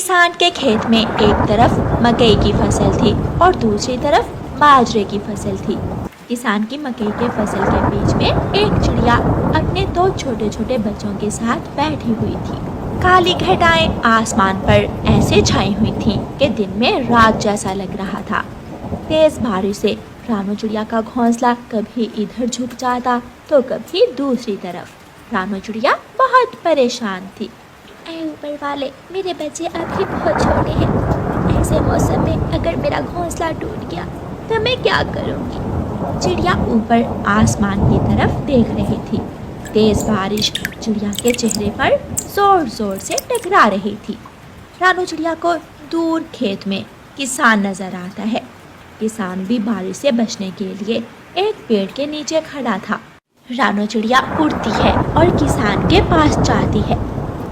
किसान के खेत में एक तरफ मकई की फसल थी और दूसरी तरफ बाजरे की फसल थी। किसान की मकई के फसल के बीच में एक चिड़िया अपने दो छोटे छोटे बच्चों के साथ बैठी हुई थी। काली घटाएं आसमान पर ऐसे छाई हुई थीं कि दिन में रात जैसा लग रहा था। तेज बारिश से रानू चिड़िया का घोंसला कभी इधर झुक जाता तो कभी दूसरी तरफ। रानू चिड़िया बहुत परेशान थी। ऐ ऊपर वाले, मेरे बच्चे अभी बहुत छोटे हैं। ऐसे मौसम में अगर मेरा घोंसला टूट गया तो मैं क्या करूँगी? चिड़िया ऊपर आसमान की तरफ देख रही थी। तेज बारिश चिड़िया के चेहरे पर जोर जोर से टकरा रही थी। रानू चिड़िया को दूर खेत में किसान नजर आता है। किसान भी बारिश से बचने के लिए एक पेड़ के नीचे खड़ा था। रानू चिड़िया उड़ती है और किसान के पास जाती है।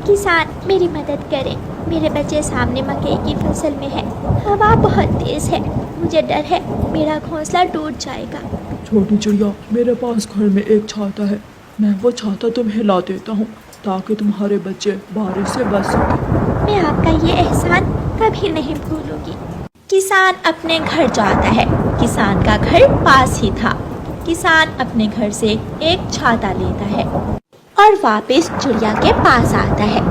किसान, मेरी मदद करें, मेरे बच्चे सामने मकई की फसल में है। हवा बहुत तेज है, मुझे डर है मेरा घोंसला टूट जाएगा। छोटी चिड़िया, मेरे पास घर में एक छाता है। मैं वो छाता तुम्हें ला देता हूँ ताकि तुम्हारे बच्चे बारिश से बच सकें। मैं आपका ये एहसान कभी नहीं भूलूंगी। किसान अपने घर जाता है। किसान का घर पास ही था। किसान अपने घर से एक छाता लेता है और वापस चिड़िया के पास आता है।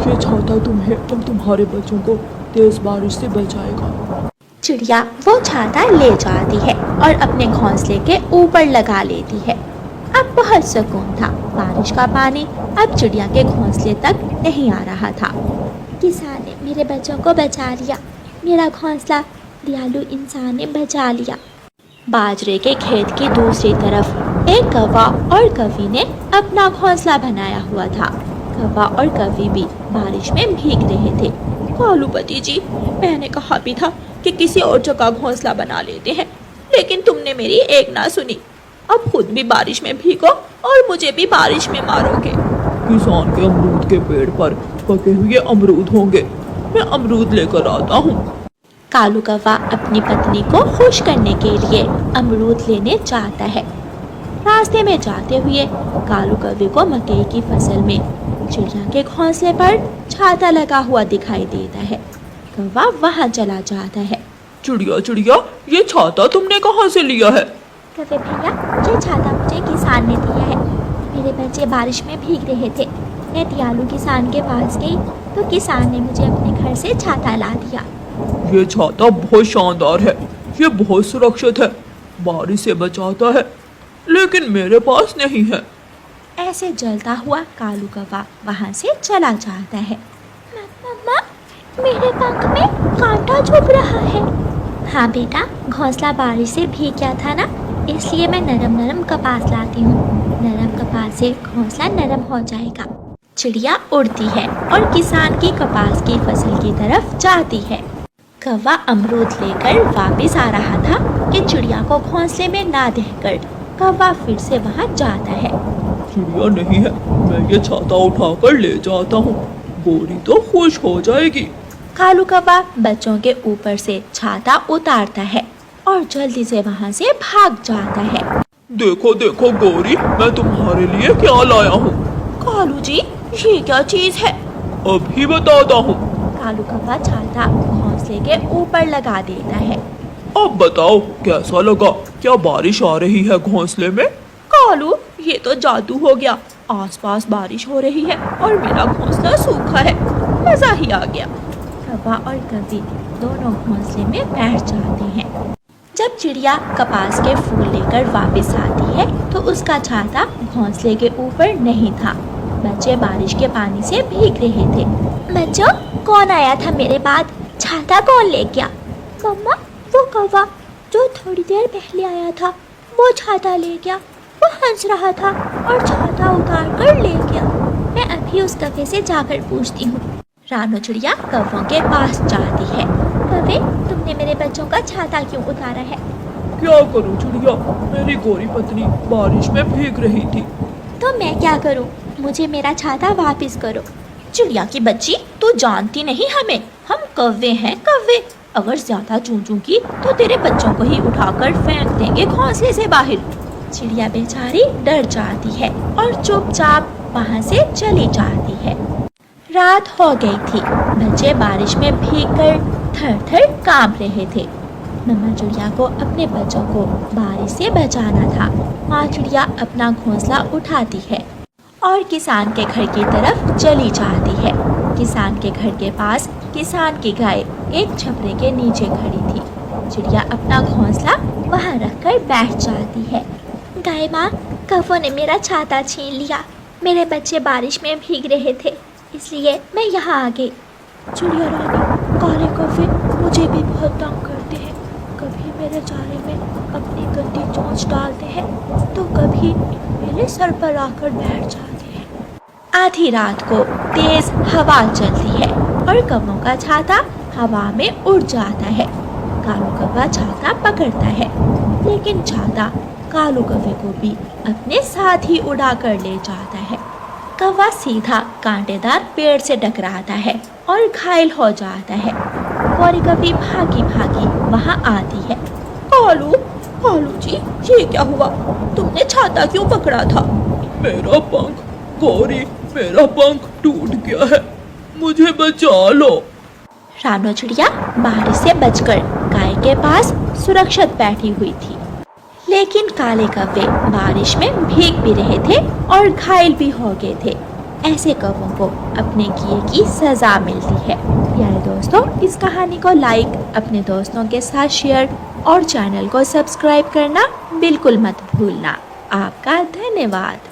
ये छाता तुम्हें और तुम्हारे बच्चों को तेज बारिश से बचाएगा। चिड़िया वो छाता ले जाती है और अपने घोंसले के ऊपर लगा लेती है। अब बहुत सुकून था। बारिश का पानी अब चिड़िया के घोंसले तक नहीं आ रहा था। किसान ने मेरे बच्चों को बचा लिया। मेरा घोंसला दयालु इंसान ने बचा लिया। बाजरे के खेत की दूसरी तरफ एक कौवा और कौवी ने अपना घोंसला बनाया हुआ था। कौवा और कौवी भी बारिश में भीग रहे थे। कालूपति जी, मैंने कहा भी था कि किसी और जगह घोंसला बना लेते हैं, लेकिन तुमने मेरी एक ना सुनी। अब खुद भी बारिश में भीगो और मुझे भी बारिश में मारोगे। किसान के अमरूद के पेड़ पर पके हुए अमरूद होंगे, मैं अमरूद लेकर आता हूँ। कालू कौवा अपनी पत्नी को खुश करने के लिए अमरूद लेने जाता है। रास्ते में जाते हुए कालू कौवे को मकई की फसल में चिड़िया के घोंसले पर छाता लगा हुआ दिखाई देता है। कौवा वहाँ चला जाता है। चिड़िया चिड़िया, ये छाता तुमने कहाँ से लिया है? कौवे भैया, ये छाता मुझे किसान ने दिया है। मेरे बच्चे बारिश में भीग रहे थे। मैं दयालु किसान के पास गई तो किसान ने मुझे अपने घर से छाता ला दिया। ये छाता बहुत शानदार है, ये बहुत सुरक्षित है, बारिश से बचाता है, लेकिन मेरे पास नहीं है। ऐसे जलता हुआ कालू कौवा वहाँ से चला जाता है। मम्मा, मेरे पंख में कांटा चुभ रहा है। हाँ बेटा, घोंसला बारिश से भीग गया था ना, इसलिए मैं नरम नरम कपास लाती हूँ। नरम कपास से घोंसला नरम हो जाएगा। चिड़िया उड़ती है और किसान की कपास की फसल की तरफ जाती है। कौवा अमरूद लेकर वापस आ रहा था कि चिड़िया को घोंसले में ना देखकर कौवा फिर से वहाँ जाता है। चिड़िया नहीं है, मैं ये छाता उठाकर ले जाता हूँ, गोरी तो खुश हो जाएगी। कालू कौवा बच्चों के ऊपर से छाता उतारता है और जल्दी से वहाँ से भाग जाता है। देखो देखो गोरी, मैं तुम्हारे लिए क्या लाया हूँ। कालू जी, ये क्या चीज है? अभी बताता हूँ। कालू कौवा छाता घोंसले के ऊपर लगा देता है। अब बताओ कैसा लगा? क्या बारिश आ रही है घोंसले में? कालू, ये तो जादू हो गया। आसपास बारिश हो रही है और मेरा घोंसला सूखा है। मजा ही आ गया। कौवा और कौवी दोनों घोंसले में बैठ जाते हैं। जब चिड़िया कपास के फूल लेकर वापस आती है तो उसका छाता घोंसले के ऊपर नहीं था। बच्चे बारिश के पानी से भीग रहे थे। बच्चों, कौन आया था मेरे बाद? छाता कौन ले गया? मम्मा, वो कौवा जो थोड़ी देर पहले आया था, वो छाता ले गया। वो हंस रहा था और छाता उतार कर ले गया। मैं अभी उस कौवे से जाकर पूछती हूँ। रानू चिड़िया कौवों के पास जाती है। कौवे, तुमने मेरे बच्चों का छाता क्यों उतारा है? क्या करूं चिड़िया, मेरी गोरी पत्नी बारिश में भीग रही थी। तो मैं क्या करूं? मुझे मेरा छाता वापस करो। चिड़िया की बच्ची, तू जानती नहीं हमें, हम कौवे हैं कौवे। अगर ज्यादा चूं की तो तेरे बच्चों को ही उठाकर फेंक देंगे घोंसले से बाहर। चिड़िया बेचारी डर जाती है और चुपचाप वहाँ से चली जाती है। रात हो गई थी। बच्चे बारिश में भीगकर थर-थर कांप रहे थे। मम्मा चिड़िया को अपने बच्चों को बारिश से बचाना था। माँ चिड़िया अपना घोंसला उठाती है और किसान के घर की तरफ चली जाती है। किसान के घर के पास किसान की गाय एक छपरे के नीचे खड़ी थी। चिड़िया अपना घोंसला वहाँ रखकर बैठ जाती है। गाय माँ, कौवों ने मेरा छाता छीन लिया। मेरे बच्चे बारिश में भीग रहे थे, इसलिए मैं यहाँ आ गई। चिड़िया रानी, काले कौवे मुझे भी बहुत तंग करते हैं। कभी मेरे चारे में अपनी गंदी चोंच डालते हैं तो कभी मेरे सर पर आकर बैठ जाते हैं। आधी रात को तेज हवा चलती है और कौवों का छाता हवा में उड़ जाता है। कालू कौवा छाता पकड़ता है, लेकिन छाता कालू कौवे को भी अपने साथ ही उड़ा कर ले जाता है। कौवा सीधा कांटेदार पेड़ से टकराता है और घायल हो जाता है। गौरी कौवी भागी भागी वहाँ आती है। कालू, कालू जी, ये क्या हुआ? तुमने छाता क्यों पकड़ा था? मेरा पंख, गौरी, मेरा पंख टूट गया है, मुझे बचा लो। रानो चिड़िया बारिश से बचकर गाय के पास सुरक्षित बैठी हुई थी, लेकिन काले कौवे बारिश में भीग भी रहे थे और घायल भी हो गए थे। ऐसे कौवों को अपने किए की सजा मिलती है। प्यारे दोस्तों, इस कहानी को लाइक, अपने दोस्तों के साथ शेयर और चैनल को सब्सक्राइब करना बिल्कुल मत भूलना। आपका धन्यवाद।